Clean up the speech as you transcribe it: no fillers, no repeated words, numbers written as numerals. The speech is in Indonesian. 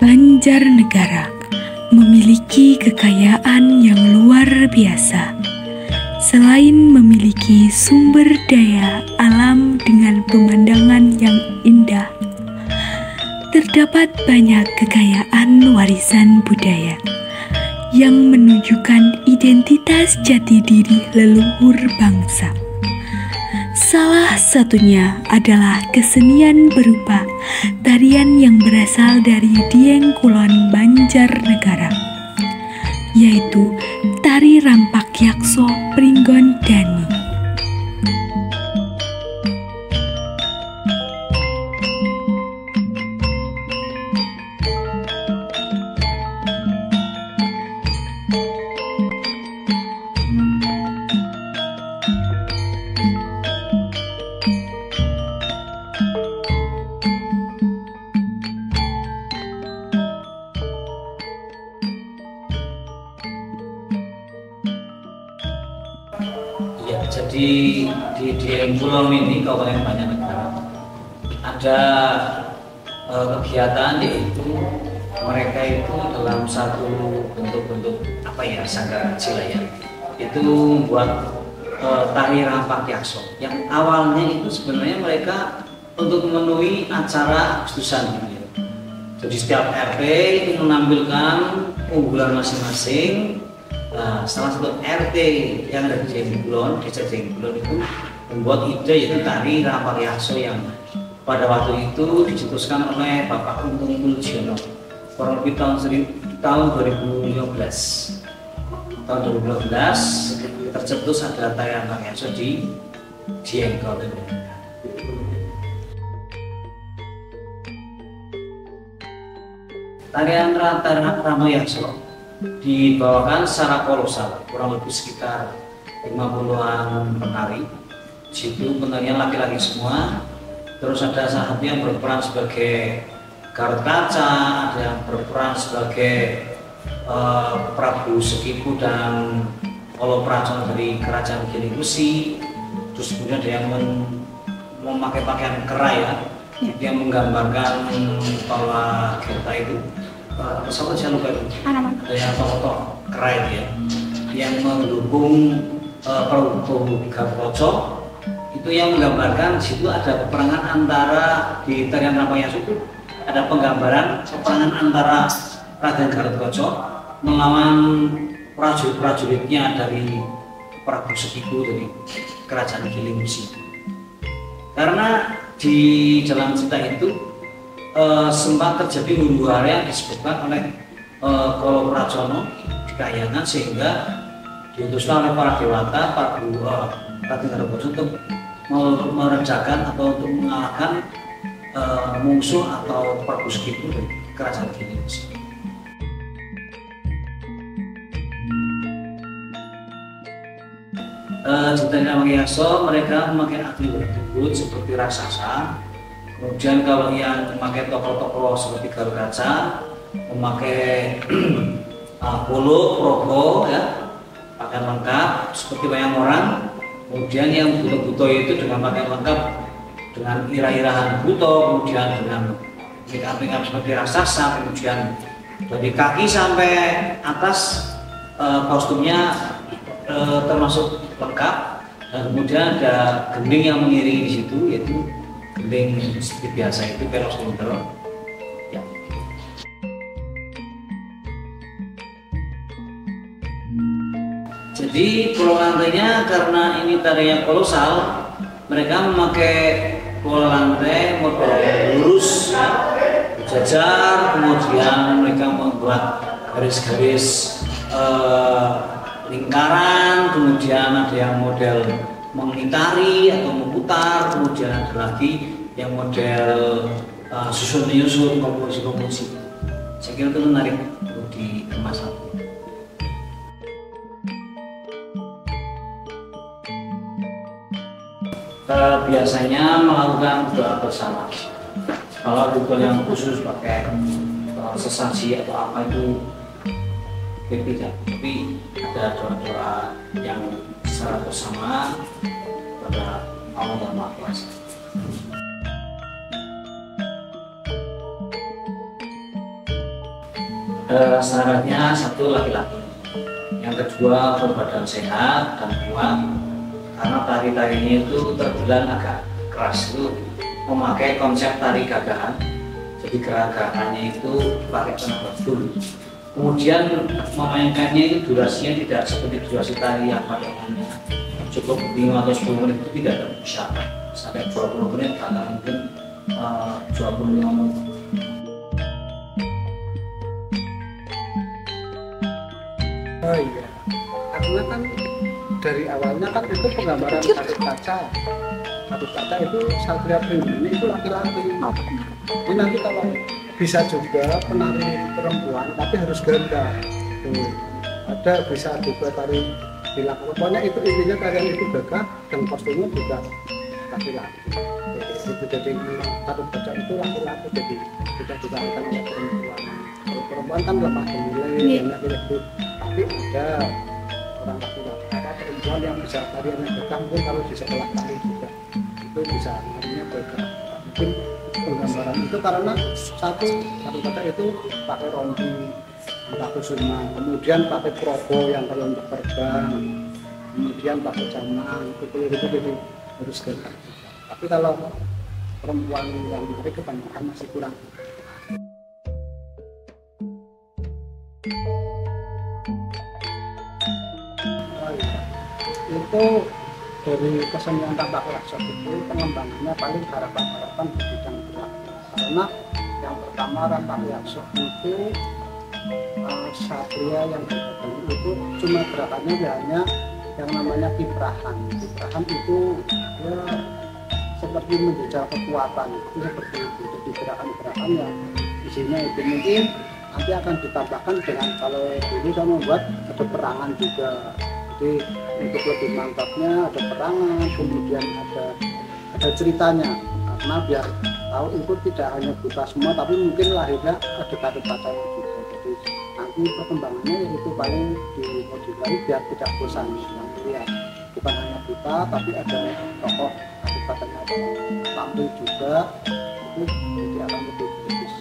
Banjarnegara memiliki kekayaan yang luar biasa. Selain memiliki sumber daya alam dengan pemandangan yang indah, terdapat banyak kekayaan warisan budaya yang menunjukkan identitas jati diri leluhur bangsa. Salah satunya adalah kesenian berupa tarian yang berasal dari Dieng Kulon Banjarnegara, yaitu tari rampak yakso Pringgon Dani. Ya, jadi di Dieng Kulon ini Kabupaten Banjarnegara ada kegiatan, yaitu mereka itu dalam satu bentuk sanggar kecil ya, itu membuat tari rampak yakso yang awalnya itu sebenarnya mereka untuk memenuhi acara Agustusan gitu ya. Jadi setiap RT itu menampilkan unggulan masing-masing. Nah, salah satu RT yang ada di Dieng Kulon, desa Dieng Kulon itu membuat ide, yaitu tari rampak yakso yang pada waktu itu dicetuskan oleh Bapak Untung Muljono kurang lebih tahun 2015. Tahun 2015 tercetus ada tari rampak yakso di Dieng Kulon. Tarian rampak yakso dibawakan secara kolosal, kurang lebih sekitar 50-an penari. Situ penarian laki-laki semua. Terus ada satu yang berperan sebagai Garut Kaca, ada yang berperan sebagai Prabu Sekiku dan Oloprajon dari Kerajaan Giling-Gusi. Terus kemudian ada yang memakai pakaian kera ya, yang menggambarkan bahwa kita itu pesawat saya lupa itu, ada yang tokoh kera itu ya, yang mendukung Prabu Gatot, itu yang menggambarkan. Di situ ada peperangan antara, di tarian rampak yakso itu ada penggambaran peperangan antara Raden Gatot melawan prajurit-prajuritnya dari Prabu Sekiku dari Kerajaan Giling-Gusi. Karena di dalam cerita itu sempat terjadi huru-hara yang disebutkan oleh Oloprajono di Kahyangan, sehingga diutuslah oleh para dewata Raden Gatot untuk meredakan atau untuk mengalahkan musuh atau Prabu Sekiku dari Kerajaan Giling-Gusi. Di tari rampak yakso mereka memakai atribut seperti raksasa. Kemudian kalau yang memakai tokoh-tokoh seperti Garut Kaca, memakai polo, progo ya, pakaian lengkap seperti wayang orang. Kemudian yang buto-buto itu dengan pakaian lengkap dengan irah-irahan buto, kemudian dengan make-up seperti raksasa, kemudian dari kaki sampai atas kostumnya termasuk lengkap, dan kemudian ada gending yang mengiringi di situ, yaitu gending seperti biasa itu peros kontrol ya. Jadi pola lantainya, karena ini tarian kolosal, mereka memakai pola lantai model lurus ya, berjajar, kemudian mereka membuat garis-garis lingkaran, kemudian ada yang model mengitari atau memutar, kemudian ada lagi yang model susun menyusun, komposisi. Saya kira itu menarik untuk dikemas. Biasanya melakukan doa bersama. Kalau ritual yang khusus pakai sesaji atau apa itu tidak, tapi ada doa-doa yang secara bersama pada Allah yang Maha Kuasa. Syaratnya satu laki-laki, yang kedua berbadan sehat dan kuat, karena tari-tarinya itu terbilang agak keras, itu memakai konsep tari gagahan, jadi gerakannya itu pakai tenaga full. Kemudian memainkannya itu durasinya tidak seperti durasi tari yang pada umumnya cukup 5 atau 10 menit, itu tidak ada syarat sampai 20 menit atau mungkin 25 menit. Oh iya, karena kan dari awalnya kan itu penggambaran Gatut Kaca. Gatut Kaca itu Satria Brahmini itu laki-laki. Ini nanti kalau bisa juga penari perempuan, tapi harus ganda. Tuh, ada bisa juga tari dilakukan. Pokoknya itu intinya tarian itu gagah dan kostumnya juga laki-laki. Jadi Gatut Kaca itu laki-laki, jadi kita juga akan lihat perempuan. Kalau perempuan kan lemah gemulai, banyak itu. Tapi ada orang laki-laki perempuan yang bisa tariannya gagah, mungkin kalau di sekolah tari juga itu bisa namanya gagah. Mungkin penggambaran itu karena satu Kaca itu pakai rompi, pakai kusuma, kemudian pakai progo yang kalau untuk terbang, kemudian pakai jaman, itu jadi harus gagah. Tapi kalau perempuan yang menarik kebanyakan masih kurang. Itu dari kesenian tambak laksa itu pengembangannya paling harapan di bidang gerak, karena yang pertama Rantah Yakso itu satria yang itu cuma gerakannya hanya yang namanya kiprahan itu ya seperti menjejak kekuatan, itu seperti itu. Jadi gerakan-gerakan yang isinya itu mungkin nanti akan ditambahkan dengan, kalau dulu saya membuat ada perangan juga. Jadi untuk lebih mantapnya ada perangan, kemudian ada ceritanya, karena biar tahu itu tidak hanya buta semua, tapi mungkin lahirnya ada Gatut Kacanya juga. Jadi nanti perkembangannya itu paling dimodifikasi biar tidak bosan yang melihat, bukan hanya buta tapi ada tokoh Gatut Kacanya tampil juga, itu jadi akan lebih bagus.